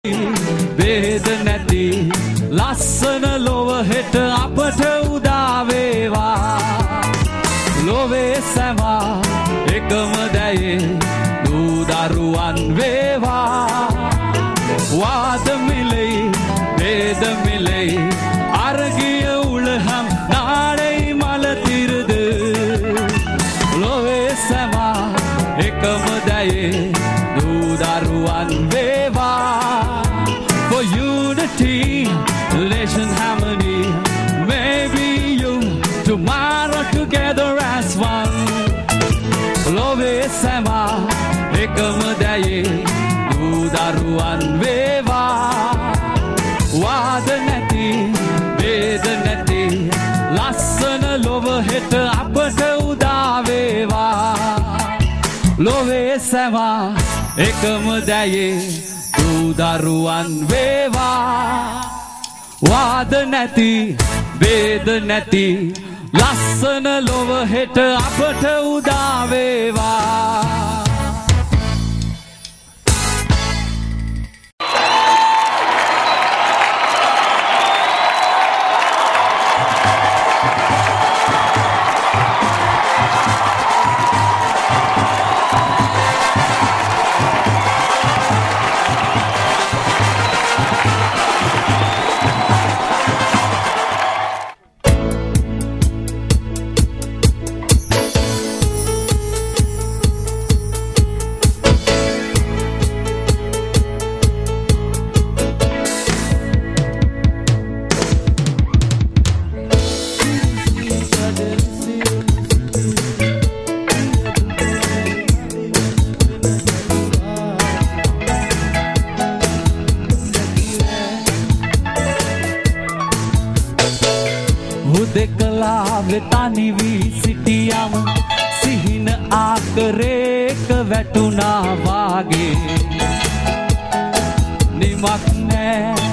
වේද නැති ලස්සන ලොව හෙට අපට උදා වේවා ලොවේ සැමා එකම දැයේ දූ දරුවන් වේවා වාද මිලෙයි වේද මිලෙයි අරගිය උලහම් නාඩයි මල තිරද ලොවේ සැමා එකම දැයේ දූ දරුවන් වේවා for unity, relation, harmony. Maybe you tomorrow together as one. Love is sama, ekam daye, du daruan veva. Wad nati, ved nati, lassana love het apata uda veva. Love is sama, ekam daye. දරුවන් වේවා වාද නැති වේද නැති ලස්සන ලොව හෙට අපට උදා වේවා තනි වී සිටියම සිහින ආකරේක වැටුණා වාගේ නිමක් නෑ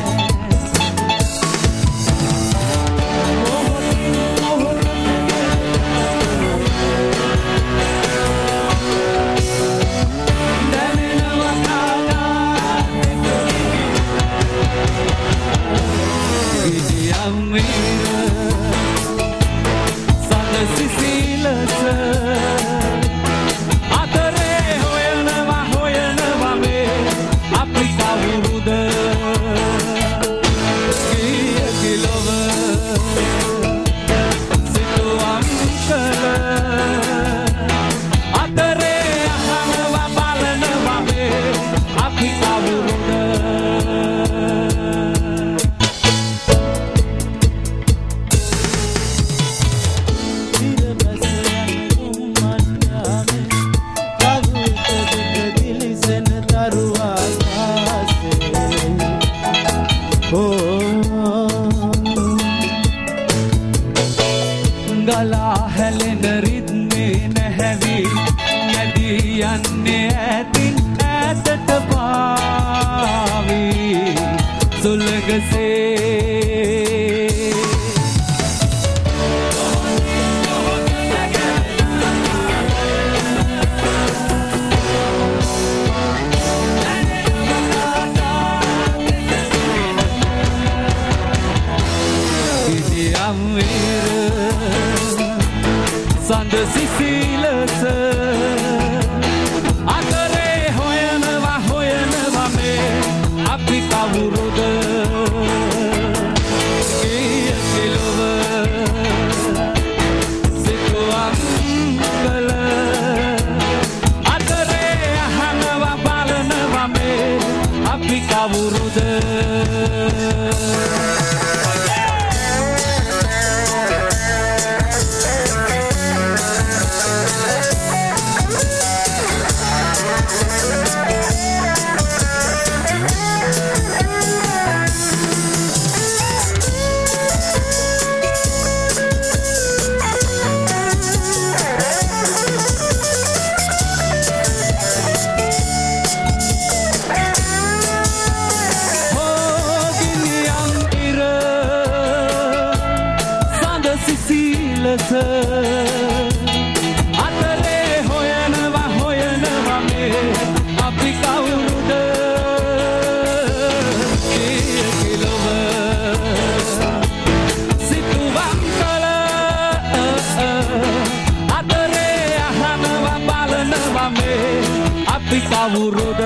කවුරුද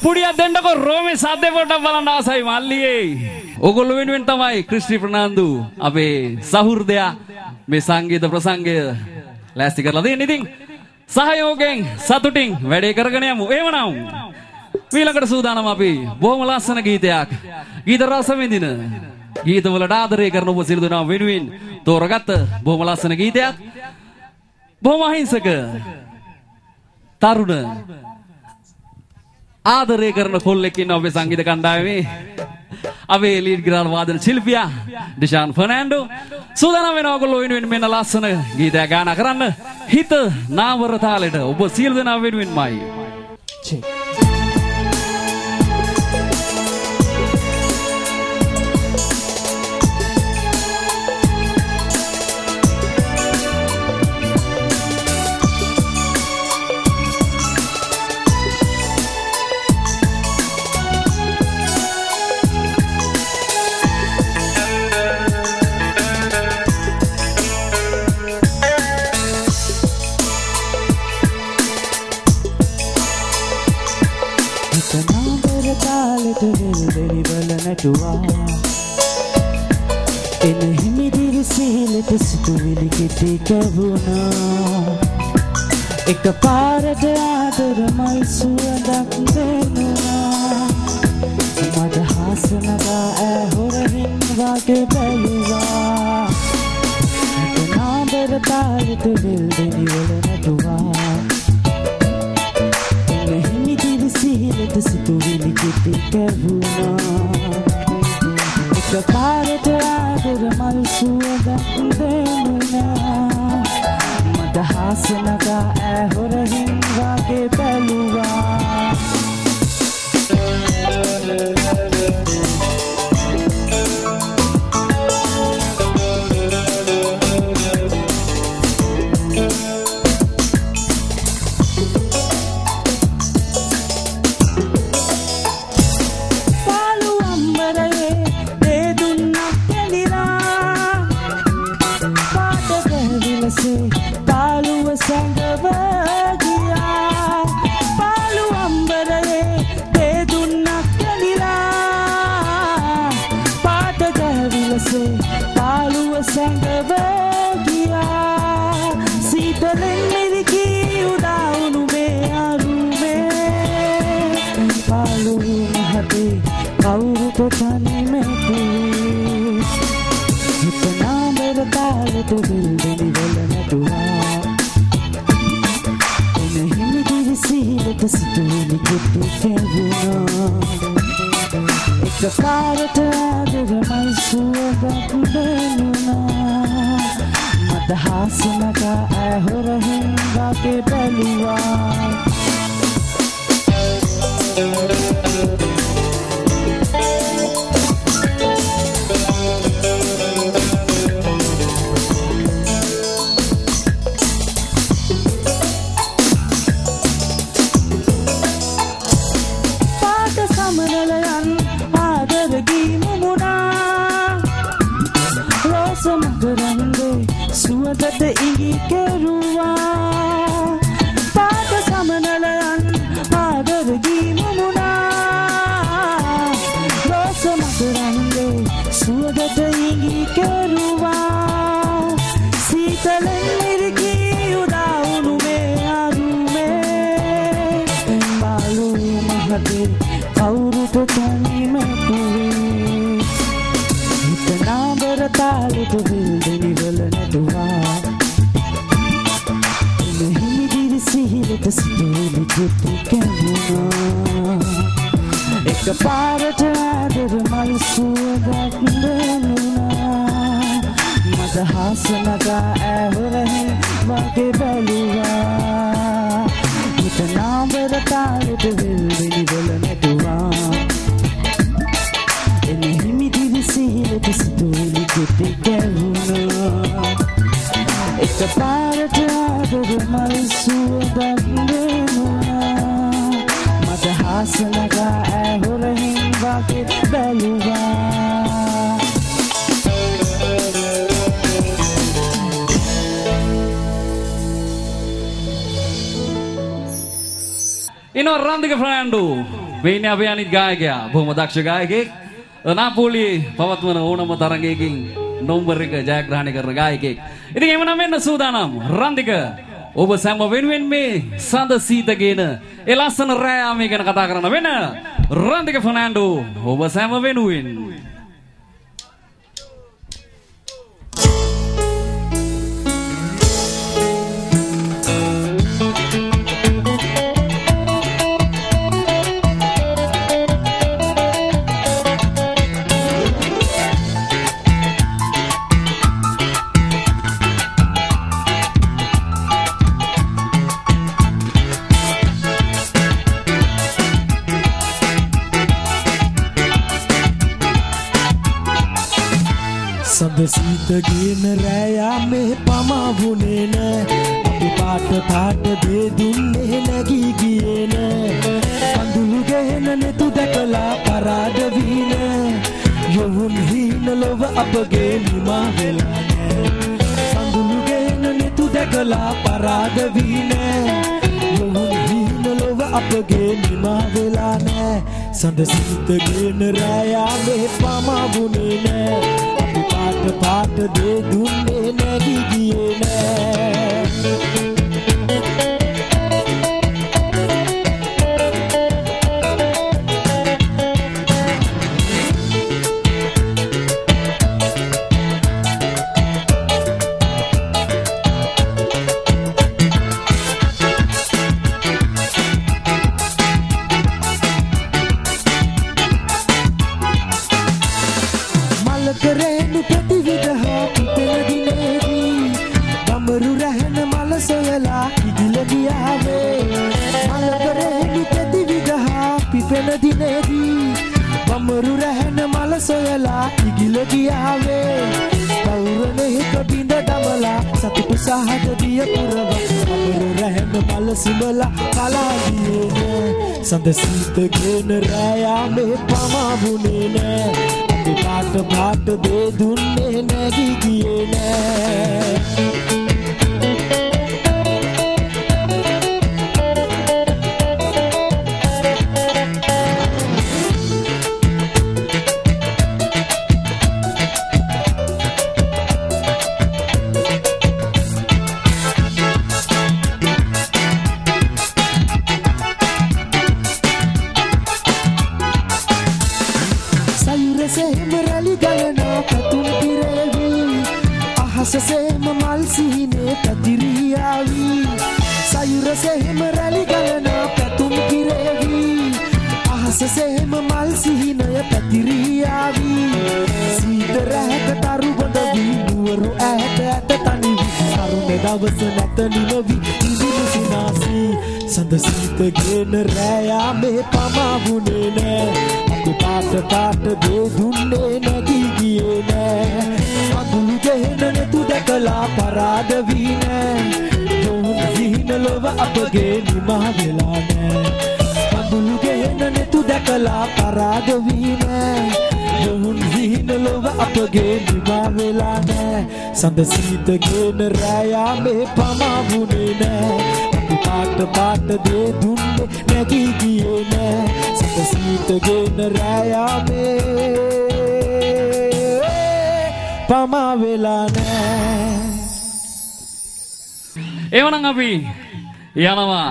පුඩියක් දෙන්නකො රෝමේ සද්දේ පොඩ්ඩක් බලන්න ආසයි මල්ලියේ. ඕගොල්ලෝ වෙනුවෙන් තමයි ක්‍රිස්ටි ප්‍රනාන්දු අපේ සහෘදයා මේ සංගීත ප්‍රසංගය ලෑස්ති කරලා දෙන්නේ. ඉතින් සහයෝගයෙන් සතුටින් වැඩේ කරගෙන යමු. එහෙමනම් ඊළඟට සූදානම් අපි බොහොම ලස්සන ගීතයක්. ගීත රස විඳින ගීතවලට ආදරය කරන ඔබ සියලු දෙනා වෙනුවෙන් තෝරගත්ත බොහොම ලස්සන ගීතයක්. බොහොම අහිංසක තරුණ ආදරය කරන කොල්ලෙක් ඉන්නවා අපේ සංගීත කණ්ඩායමේ. අපේ ලීඩ් ගිටාර් වාදන ශිල්පියා ඩිෂාන් ෆර්නෑන්ඩෝ සූදානම් වෙනවා ඔයගොල්ලෝ වෙනුවෙන් මෙන්න ලස්සන ගීතයක් ගායනා කරන්න. හිත නාවර තාලෙට ඔබ සියලු දෙනා වෙනුවෙන්මයි. එන හිමිදිරි සීලට සිතුවිලි කෙටි කැවුණා. එක පාරට ආදර මල් සුවඳක් දෙනුණා. මද හාසනගා ඇහොරහින් වගේ බැලුවා. නාඹර තාලෙට වෙල්දෙනි වල නැටුවා. එන හිමිදිරි සීලට සිතුවිලි කෙටි කැවුණා. පාරට ආදර මල් සුවඳක් දෙනුණා. මද හාසනගා ඇහොරහින් වගේ බැලුවා. It's a fire to the mother's soul that ඉන්නවා රන්දික ෆර්නෑන්ඩෝ. මේ ඉන්නේ අපේ අනිත් ගායකයා. බොහොම දක්ෂ ගායකයෙක්. නාපෝලියේ පවත්වන ඕනම තරගයකින් නම්බර් 1 ජයග්‍රහණය කරන ගායකයෙක්. ඉතින් එවනම් වෙන්න සූදානම් රන්දික. ඔබ සෑම වෙනුවෙන් මේ සඳ සීතගෙන ඒ ලස්සන රෑයාමේ ගැන කතා කරන්න වෙන රන්දික ෆර්නෑන්ඩෝ ඔබ සෑම වෙනුවෙන්. සඳ සීතගෙන රෑයාමේ පමාවුනේ නෑ අපි පාට දේ දුන්නේ නැගී ගියේ නෑ කඳුළු ගෙහෙන නෙතු දැකලා පරාද වී නෑ යොවුන් හීන ලොව අපගේ නිමා වෙලා නෑ කඳුළු ගෙහෙන නෙතු දැකලා පරාද වී නෑ යොවුන් හීන ලොව අපගේ නිමා වෙලා නෑ සඳ සීතගෙන රෑයාමේ පමාවුනේ නෑ පාට දේ දුන්නේ නැගී ගියේ නෑ මලකරේනු ප්‍රතිවිදහා පිපෙන දිනේදී ගමරු රැහෙන මල සොයලා ඉදිල ගියාවේ මලකරේනු ප්‍රතිවිදහා පිපෙන දිනේදී ගමරු රැහෙන මල සොයලා ඉදිල ගියාවේ පෞරණෙහික බිඳ දමලා සතුටු සහජ දිය පුරව ගමරු රැහෙන මල සිඹලා කලා ගියේ නෑ සඳ සීතගෙන රෑයාමේ පමාවුනේ නෑ පාට දේ දුන්නේ නැගී ගියේ නෑ සෙම රැලි ගලනා පැතුම් පිරේවි අහස සෙම මල් සිහිනේ පැතිරියාවි සයුර සෙම රැලි ගලනා පැතුම් පිරේවි අහස සෙම මල් සිහිනය පැතිරියාවි සීත රැහැක තරු බඳ වී නුවරු ඈත ඇත තනිවි කරුණ දවස නැත නිමවි ඉදිරි සිනාසී සඳ සීතගෙන රෑයාමේ පමාවුනේ නෑ පාට දේ දුන්නේ නැගී ගියේ නෑ අඳුළු ගෙහෙන නෙතු දැකලා පරාද වී නෑ යොවුන් හීන ලොව අපගේ නිමා වෙලා නෑ අඳුළු ගෙහෙන නෙතු දැකලා පරාද වී නෑ යොවුන් හීන ලොව අපගේ නිමා වෙලා නෑ සඳ සීතගෙන රෑයාමේ පමාවුනේ නෑ පාට දේ දුන්නේ නැගී ගියේ නෑ සඳ සීතගෙන රෑයාමේ පමා වෙලා නෑ එවනම් අපි යනවා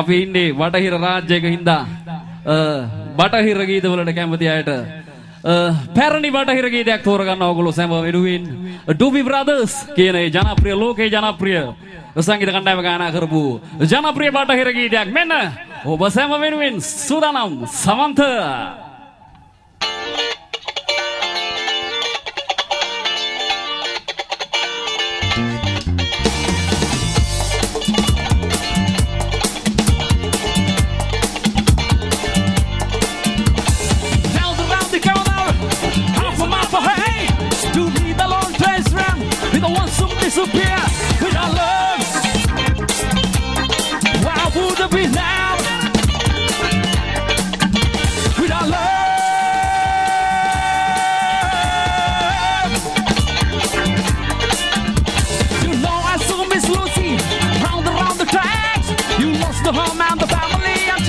අපි ඉන්නේ බටහිර රාජ්‍යයක හින්දා බටහිර ගීත වලට කැමති අයට පැරණි බටහිර ගීතයක් තෝරගන්න ඕගොල්ලෝ සෑම වෙනුවෙන් ඩුබි බ්‍රදර්ස් කියන ඒ ජනප්‍රිය ලෝකේ ජනප්‍රිය සංගීත කණ්ඩායම ගායනා කරපු ජනප්‍රිය බටහිර ගීතයක් මෙන්න ඔබ සෑම වෙනුවෙන් සූදානම් සමන්ත Disappear with our love. Why would it be now? With our love. You know I saw Miss Lucy round the tracks. You lost the home and the family and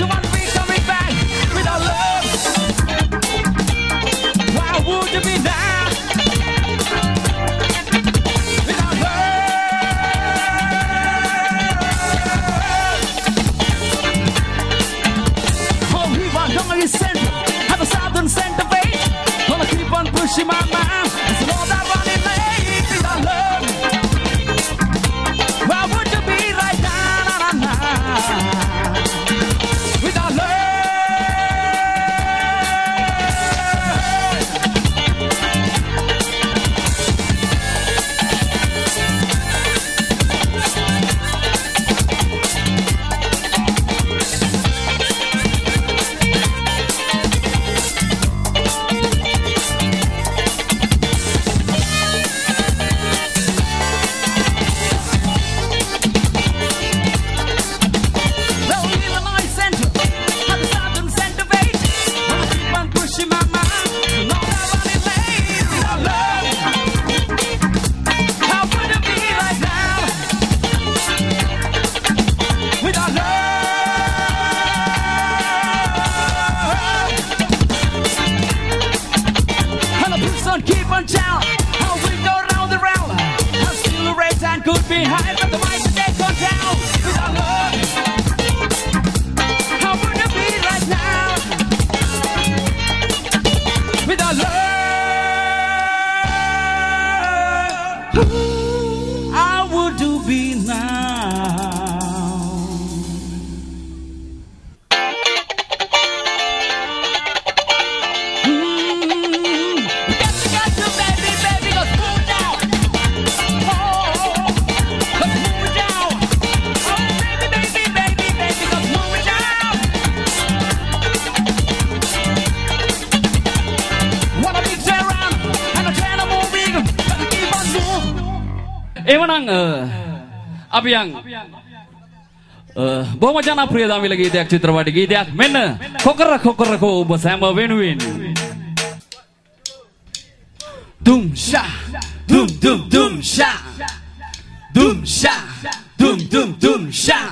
එවනම් අපි යන් බොහොම ජනප්‍රිය දමිල ගීතයක් චිත්‍රපට ගීතයක් මෙන්න කොකර කොකරකෝ ඔබ සෑම වෙනුවෙන් දුම් ෂා දුම් දුම් දුම් ෂා දුම් ෂා දුම් දුම් දුම් ෂා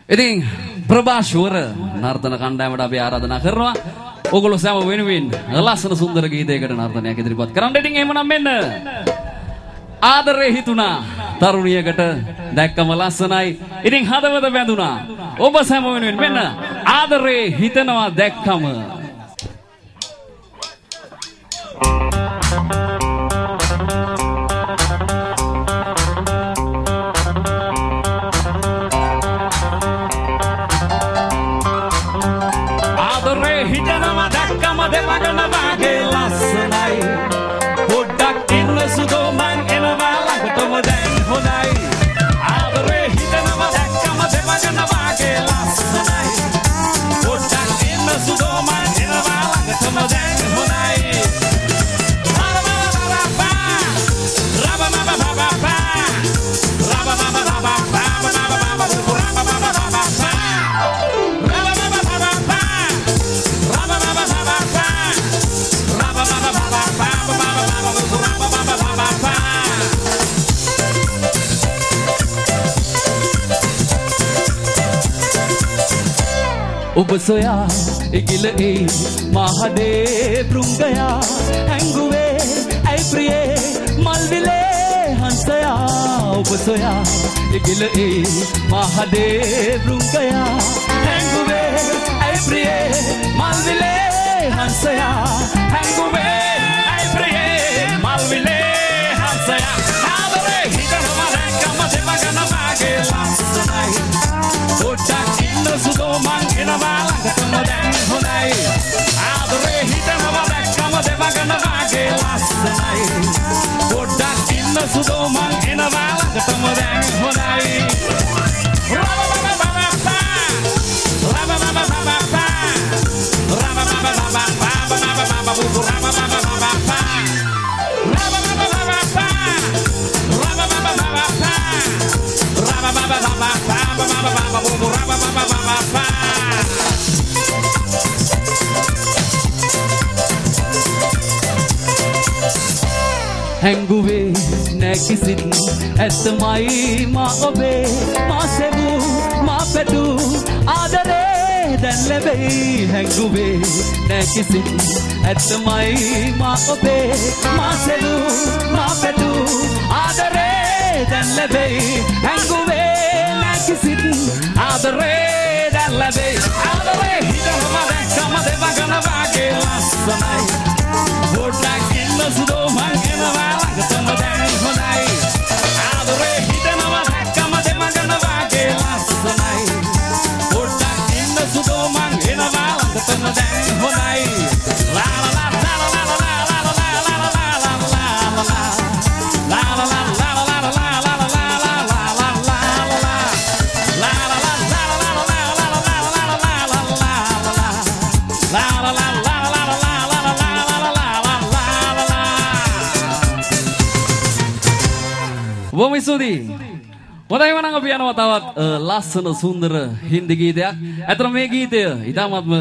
ඉතින් ප්‍රභාෂ්වර නර්තන කණ්ඩායමට අපි ආරාධනා කරනවා ඔයගොල්ලෝ සෑම වෙනුවෙන් ලස්සන සුන්දර ගීතයකට නර්තනයක් ඉදිරිපත් කරන්න. ඉතින් එහෙමනම් මෙන්න ආදරේ හිතුණා තරුණියකට දැක්කම ලස්සනයි. ඉතින් හදවත බැඳුණා. ඔබ සෑම වෙනුවෙන් මෙන්න ආදරේ හිතනවා දැක්කම ඔබ සොයා ඉගිල ඒ මහදේ බෘංගයා හැංගුවේ ඇයි ප්‍රියේ මල්විලේ හංසයා ඔබ සොයා ඉගිල ඒ මහදේ බෘංගයා හැංගුවේ ඇයි ප්‍රියේ මල්විලේ හංසයා හැංගුවේ ඇයි ප්‍රියේ මල්විලේ හංසයා ආදරේ හිතනවා දැක්කම දෙපගන වාගේ ලස්සනයි පොඩ්ඩක් ඉන්න සුදෝ මං එනවා ළඟටම දැන් හොඳයි ආදරේ හිතනවා දැක්කම දෙපගන වාගේ ලස්සනයි පොඩ්ඩක් ඉන්න සුදෝ මං එනවා ළඟටම දැන් හොඳයි හැංගුවේ නැකිසිත් ඇත්තමයි මා ඔබේ මා සෙවූ මා පැටු ආදරේ දැන් ලැබෙයි හැංගුවේ නැකිසිත් ඇත්තමයි මා ඔබේ මා සෙවූ මා පැටු ආදරේ දැන් ලැබෙයි හැංගුවේ නැකිසිත් ආදරේ දැන් ලැබෙයි ආදරේ හිතනවා දැක්කම දෙවගන වාගේ ලස්සනයි පොඩ්ඩක් ඉන්න සුදෝ මං එනවා ළඟටම දැන් හොඳයි ආදරේ හිතනවා දැක්කම දෙවගන වාගේ ලස්සනයි පොඩ්ඩක් ඉන්න සුදෝ මං එනවා ළඟටම දැන් හොඳයි ලා ලා ලා ලා ලා ලා ලා Bumi Sudi. Wadai mana ngopi anu tawat lassana sundara hindi ගීතයක්. ඇතර මේ ගීතය ඉතාමත්ම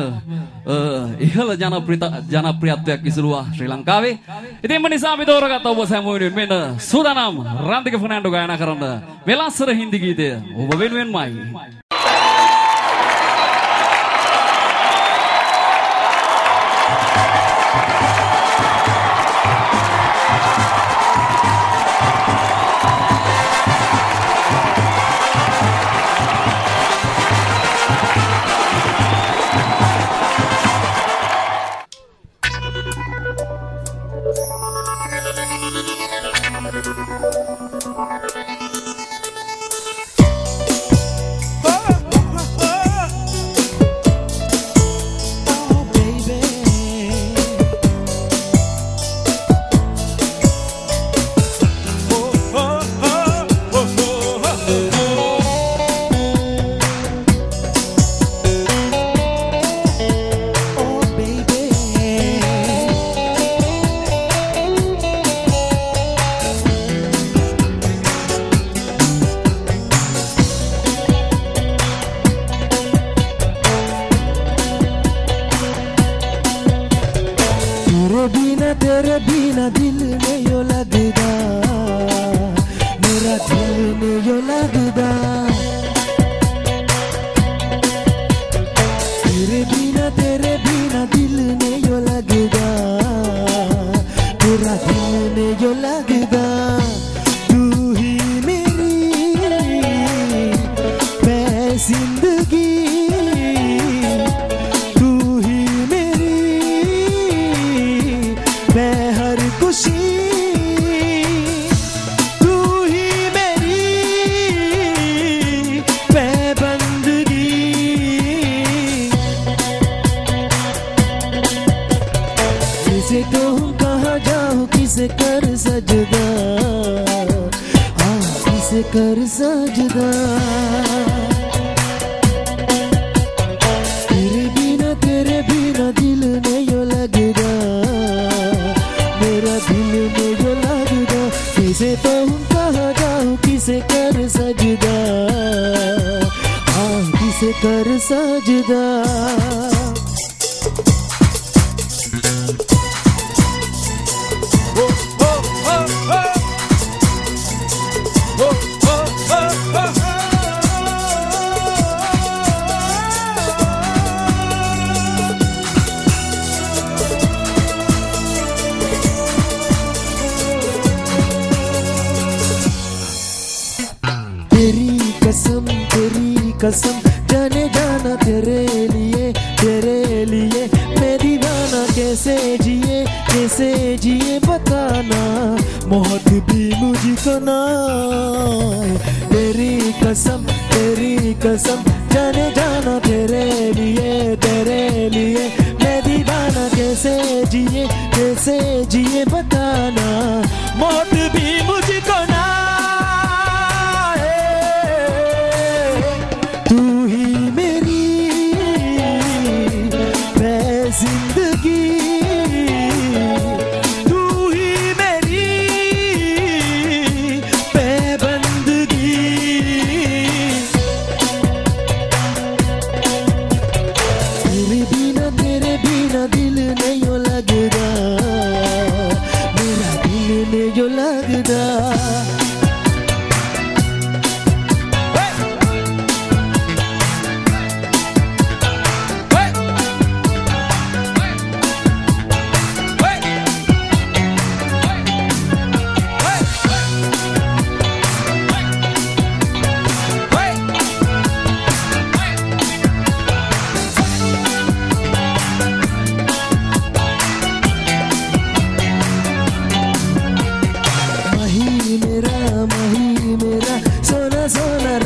ඉහළ ජනප්‍රියත්වයක් ඉසුරුවා ශ්‍රී ලංකාවේ. ඉතින් මේ නිසා අපි තෝරගත්ත ඔබ සැම වෙනුවෙන් මෙන්න සූදානම් රන්දික ෆර්නෑන්ඩෝ ගායනා කරන මේ ලස්සන හින්දි ගීතය ඔබ වෙනුවෙන්මයි. तेरी कसम जाने जाना तेरे लिए मैं दीवाना कैसे जिए बताना मौत भी मुझको ना तेरी कसम जाने जाना तेरे लिए मैं दीवाना कैसे जिए बताना मौत भी मुझको ना तू ही मेरी जिंदगी तू ही मेरी बेबंदगी तेरे बिना दिल नहीं लगदा मेरा दिल नहीं लगदा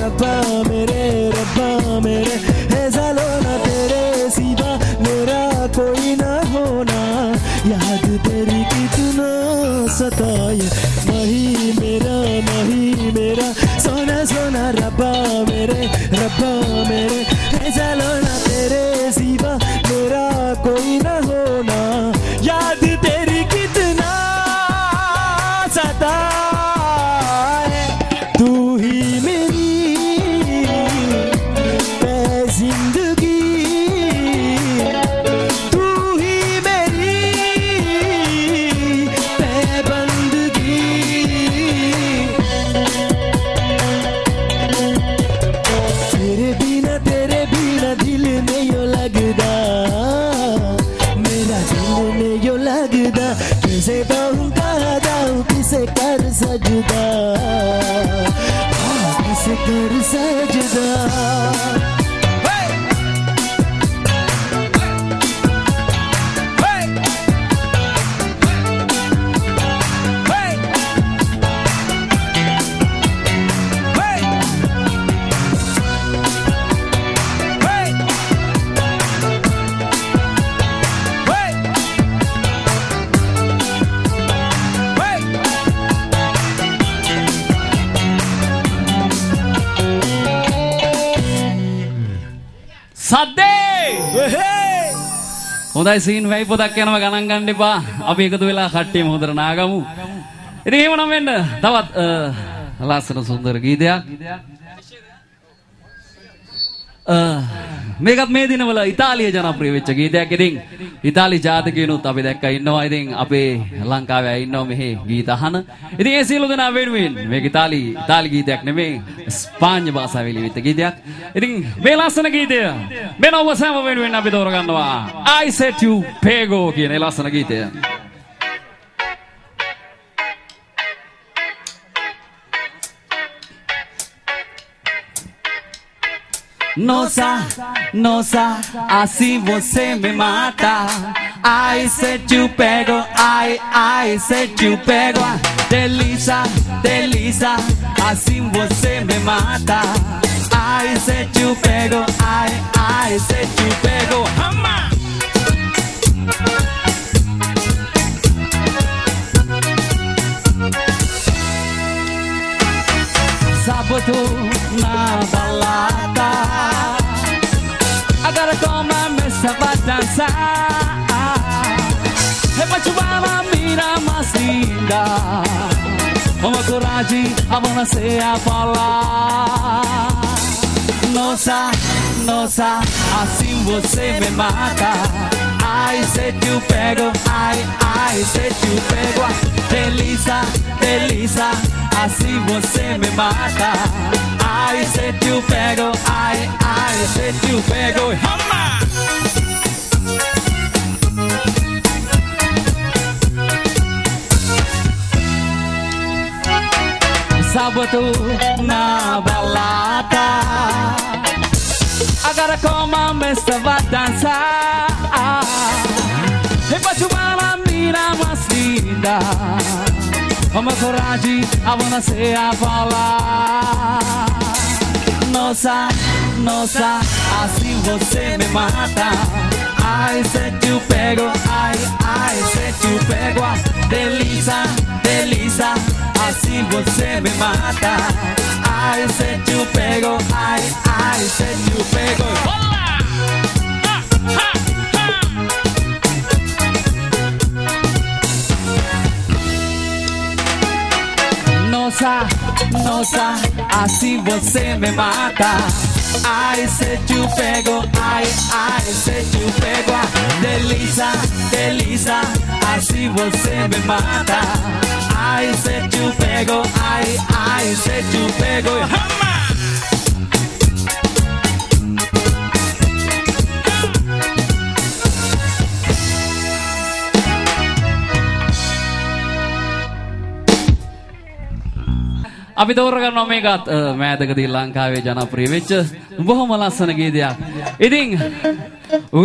रब्बा मेरे ऐसा लोना तेरे सिवा मेरा कोई ना होना याद तेरी कितना सताए मही मेरा सोना रब्बा मेरे ऐसा लोना तेरे सिवा मेरा कोई ना होना याद तेरी कितना सताए तू ही मेरी कैसे कहूँ कहाँ जाऊँ किसे कर सजदा किसे कर सजदा හොඳයි සීන් වෙයි පොතක් යනවා ගණන් ගන්න එපා. අපි එකතු වෙලා කට්ටියම හොඳට නාගමු. ඉතින් එහෙමනම් වෙන්න තවත් ලස්සන සුන්දර ගීතයක්. මේකත් මේ දිනවල ඉතාලිය ජනප්‍රිය වෙච්ච ගීතයක්. ඉතින් ඉතාලි ජාතිකයනුත් අපි දැක්කා ඉන්නවා. ඉතින් අපේ ලංකාවේ අය ඉන්නවා මෙහි ගීත අහන. ඉතින් ඒ සියලු දෙනා වෙනුවෙන් මේක ඉතාලි ගීතයක් නෙමෙයි ස්පාඤ්ඤ භාෂාවේ ලියවිච්ච ගීතයක්. ඉතින් මේ ලස්සන ගීතය මෙන්න ඔබ සෑම වෙනුවෙන් අපි තෝරගන්නවා I Set You Pego කියන ඒ ලස්සන ගීතය. No sa, así você me mata. Ai, set you pego, ai, set you pego. Delícia, assim você me mata. Ai, set you pego, ai, set you pego. Hama! Sábado na balada, agora toma a mesa pra dançar. Repachuana mira mais linda, uma coragem, a mão se a falar. Nossa, assim você me mata. Ai, set you pego, ai, set you pego. Delícia, assim você me mata. Ai, set you pego, ai, set you pego. Hama! sábado na balada. Agora como a mesa vai dançar. Depois de uma mina mais linda, uma coragem a você a falar. Nossa, nossa, assim você me mata. Ai, se te pego, ai, se te pego. Delícia, delícia, assim você me mata. Ai, se te pego, ai, se te pego. Olá! Nossa, nossa, assim você me mata. Ai, se te pego, ai, se te pego. Delícia, delícia, assim você me mata. Ai, se te pego, ai, se te pego. අපි තෝරගන්නවා මේකත් මෑතකදී ලංකාවේ ජනප්‍රිය වෙච්ච බොහොම ලස්සන ගීතයක්. ඉතින්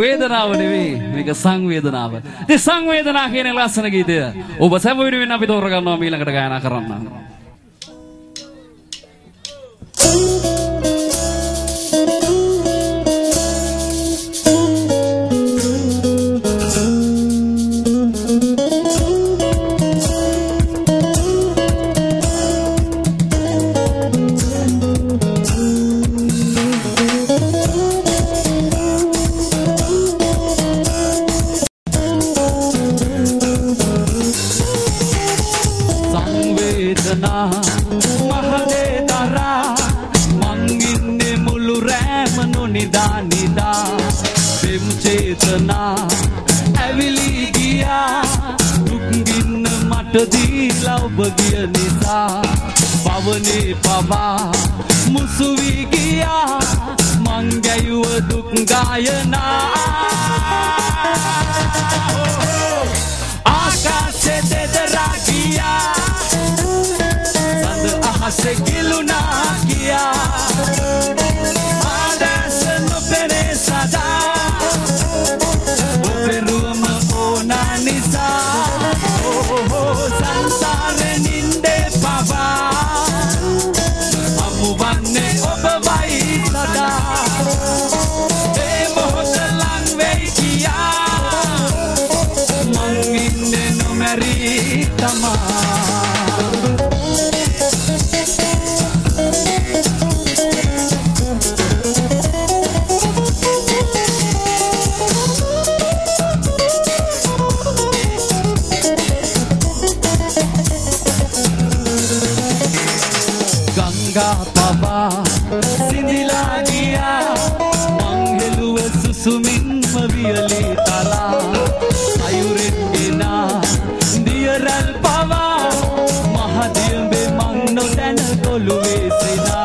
වේදනාව නෙවෙයි මේක සංවේදනාව. ඉතින් සංවේදනා කියන ලස්සන ගීතය ඔබ සැම වෙනුවෙන් අපි තෝරගන්නවා ඊළඟට ගායනා කරන්න. Bagian nisa, pawani pava, musuhi giya, mangayu duk gayana. Akashe dedra giya, sand ahase giluna giya. Adas no pere sada, operuam ona nisa. Sansare ninde pava, amu vanne obabai sada. E mohotalang veikia, manginne no meritama. Pava sindila giya mangheluwa susumin maviyali tala ayuren ena diyaral pava mahadiyambe mangno dana goluwe sena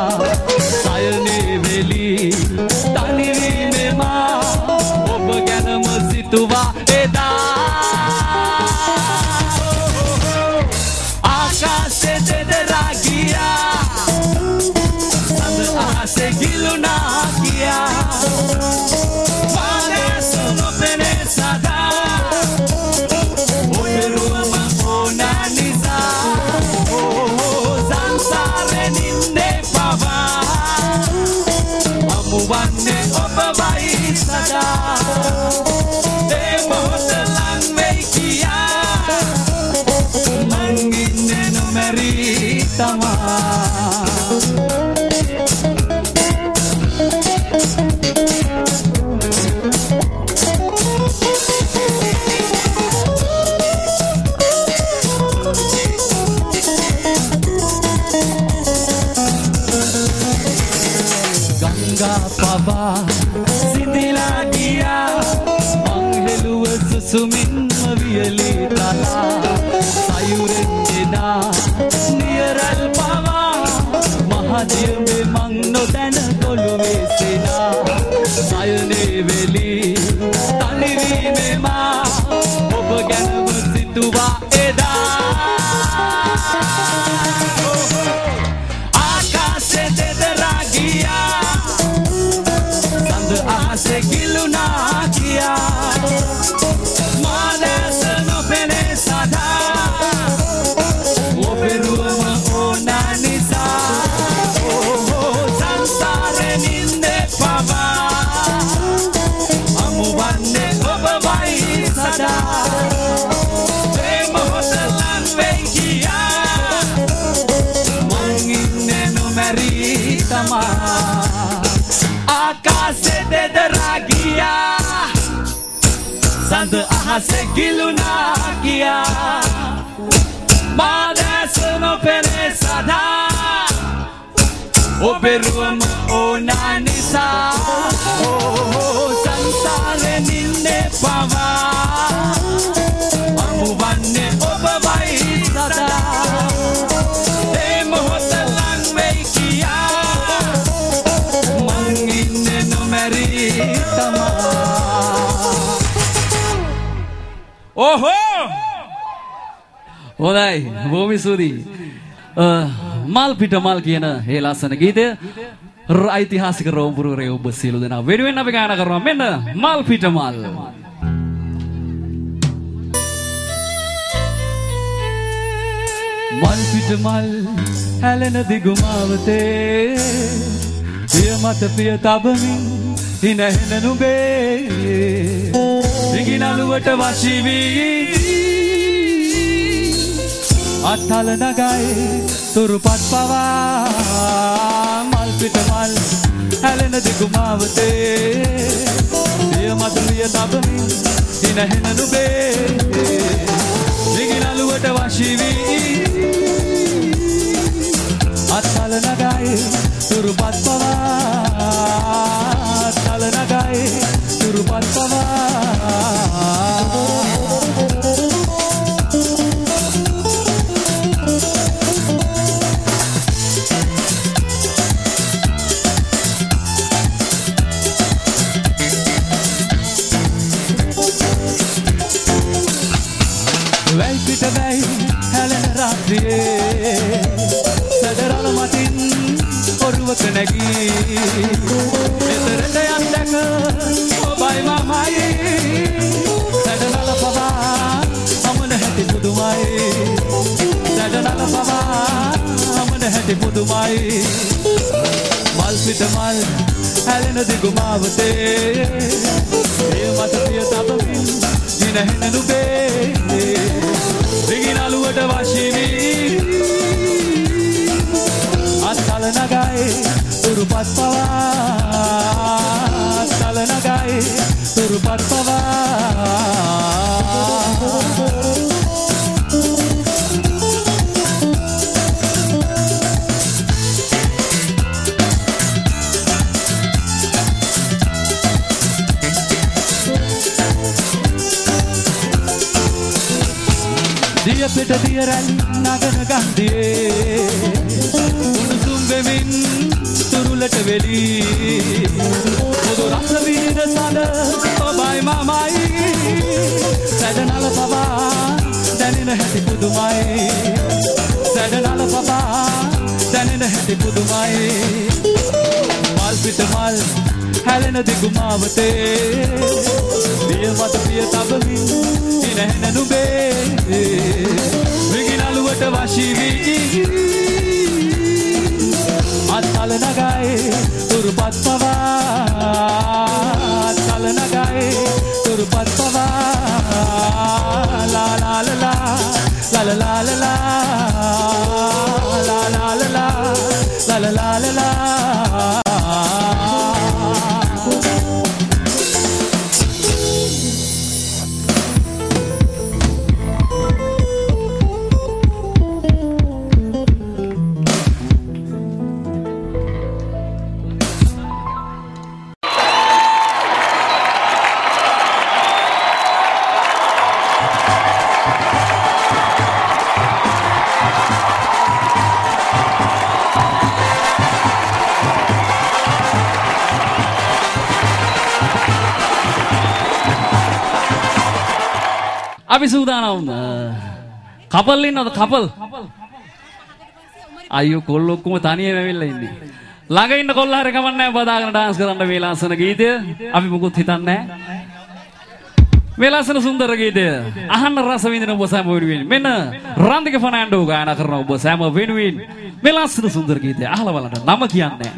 sayane veli tanivi mema oba ganama situwa eda akashe dedra giya se giluna giya panes no penesada operuama ona nisa sansare ninde pava amuvanne obabai sada de mohotalang veikia manginne no meritama. Pava sindila giya mangheluwa susumin maviyali tala sayuren ena niyaral pava mahadiyambe mangno dana goluwe sena sayane veli tanivi mema oba ganama situwa eda අහසේ ගිලුනා කියා මා දැස නොපෙනේ සදා ඔබේ රුවම ඕන නිසා සංසාරේ නින්දේ පවා අමුවන්නේ ඔබවයි සදා ඒ මොහොත ලං වෙයි කියා මං ඉන්නේ නොමැරී තමා ආකාශේ දෙදරා ගියා සඳ අහසේ ගිලුනා කියා මා දැස නොපෙනේ සදා ඔබේ රුවම ඕන නිසා සංසාරේ නින්නේ පවා අමුවන්නේ ඔබවයි සදා ඒ මොහොත ලං වෙයි කියා මං ඉන්නේ නොමැරී තමා ඕහෝ හොඳයි බොහොම ස්තුතියි මල් පිට මල් කියන ඒ ලස්සන ගීතය ඓතිහාසික රෝම්පුරේ ඔබ සියලු දෙනා වෙනුවෙන් අපි ගායනා කරනවා මෙන්න මල් පිට මල් මල් පිට මල් හැලෙන දිගුමාවතේ පිය මත පිය තබමින් හිනහෙන නුඹේ දිගිනලුවට වශී වී අත්හල නගයි තුරුපත් පවා මල් පිට මල් හැලෙන දිගුමාවතේ පිය මත පිය තබමින් හිනහෙන නුඹේ දිගිනලුවට වශී වී අත්හල නගයි තුරුපත් පවා අත්හල නගයි තුරුපත් පවා වැල් පිට වැයි හැලෙන රාත්‍රියේ සැදරල මතින් ඔරුවක නැගී එතරට යම් දැක ඔබයි මමයි සැදරල පවා අමන හැටි පුදුමයි සැදරල පවා අමන හැටි පුදුමයි මල් පිට මල් හැලෙන දිගුමාවතේ ඒ මත පිය තබමින් හිනහෙන නුඹේ දිගිනලුවට වශී වී අත්හල නගයි තුරුපත් පවා අත්හල නගයි තුරුපත් පවා දිය පිට දිය රැලි නගන ගන්දියේ උණුසුම් වෙමින් තුරුලට වෙලී පොදු රස විහිද සඳ ඔබයි මමයි සැඩනල පවා දැනෙන හැටි පුදුමයි සැඩනල පවා දැනෙන හැටි පුදුමයි මල් පිට මල් හැලෙන දිගුමාවතේ දිය මත පිය තබමින් හිනහෙන නුඹේ විගිනලුවට වශී වී අත්හල නගයි තුරුපත් පවා අත්හල නගයි තුරුපත් පවා ලා ලා ලා ලා ලා ලා ලා ලා ලා ලා ලා අපි සූදානම් කපල් ඉන්නවද කපල් අයියෝ කොල්ලෝ ඔක්කොම තනියම ඇවිල්ලා ඉන්නේ ළඟ ඉන්න කොල්ලා හරි කමන්නේ බදාගෙන dance කරන්න මේ ලස්සන ගීතය. අපි මුකුත් හිතන්නේ මේ ලස්සන සුන්දර ගීතය අහන්න රස විඳින ඔබ සෑම වෙනුවෙන් මෙන්න රන්දික ෆර්නෑන්ඩෝ ගායනා කරන ඔබ සෑම වෙනුවෙන් මේ ලස්සන සුන්දර ගීතය අහලා බලන්න. නම කියන්නේ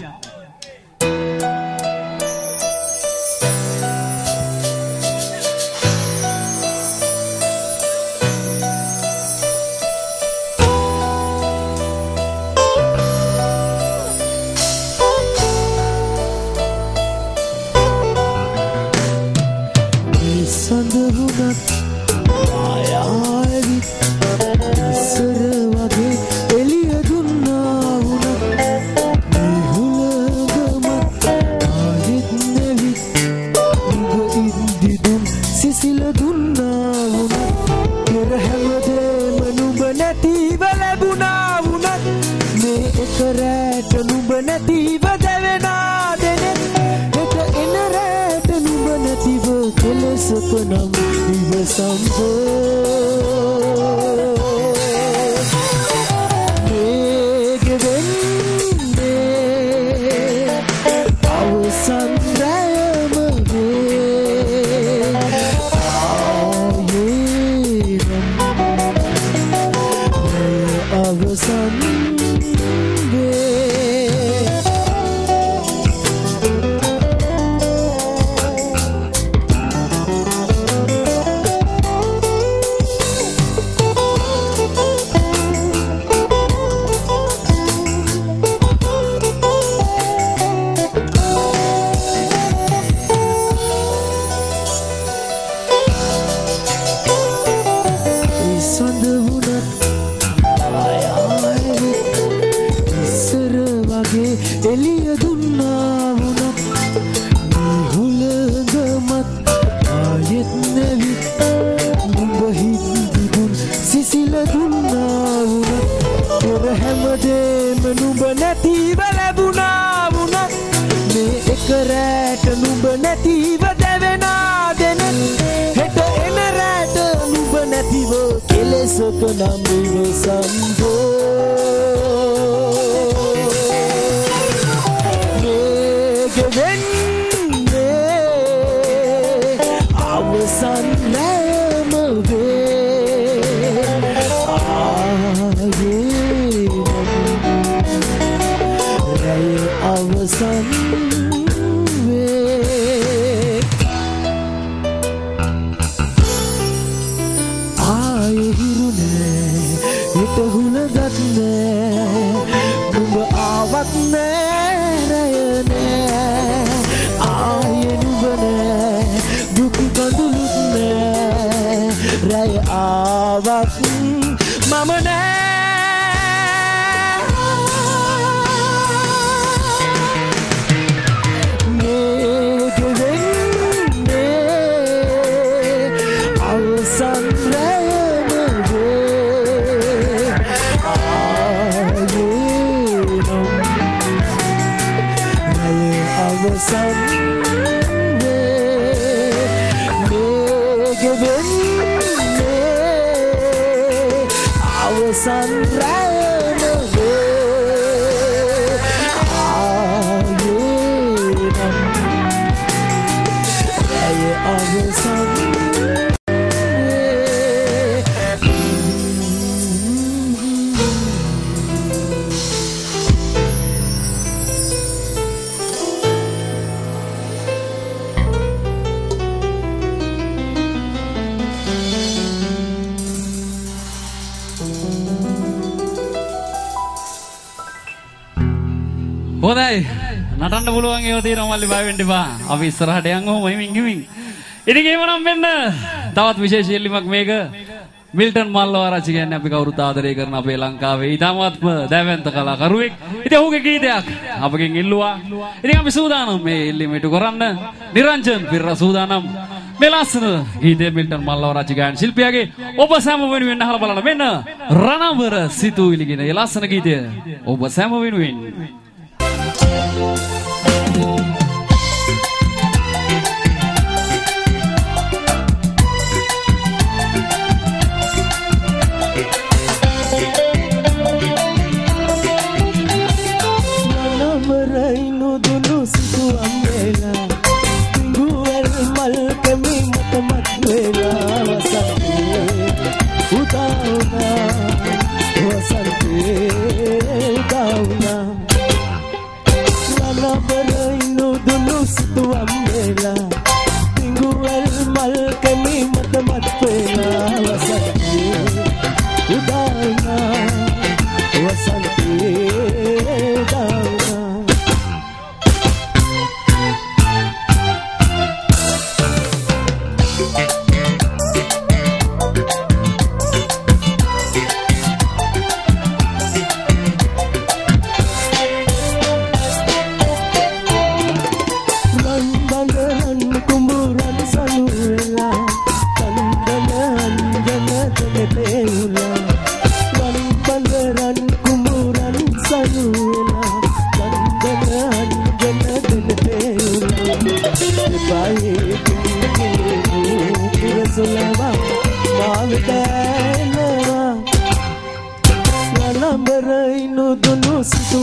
හොඳයි නටන්න පුළුවන් ඒවා තියෙනවා මල්ලි බය වෙන්න එපා. අපි ඉස්සරහට යන් ඔහොම හිමින්. ඉතින් එහෙමනම් මෙන්න තවත් විශේෂ ඉල්ලීමක් මේක. මිල්ටන් මල්ලවආරච්චි කියන්නේ අපි කවුරුත් ආදරය කරන අපේ ලංකාවේ ඊටාත්ම දැවැන්ත කලාකරුවෙක්. ඉතින් ඔහුගේ ගීතයක් අපගෙන් ඉල්ලුවා. ඉතින් අපි සූදානම් මේ ඉල්ලීම ඉටු කරන්න. නිරංජන් පිරලා සූදානම්. මේ ලස්සන ගීතය මිල්ටන් මල්ලවආරච්චි ගායන ශිල්පියාගේ ඔබ සෑම වෙනුවෙන් අහලා බලන්න. මෙන්න රණවර සිතුවිලි කියන මේ ලස්සන ගීතය ඔබ සෑම වෙනුවෙන් Ranabarai no dunu situ ambela Tinguel mal kami matamat wela Wasante utauna Wasante utauna Ranabarai no dunu situ ambela Tinguel mal kami matamat wela Wasante utauna Wasante utauna Ranabarai no dunu situ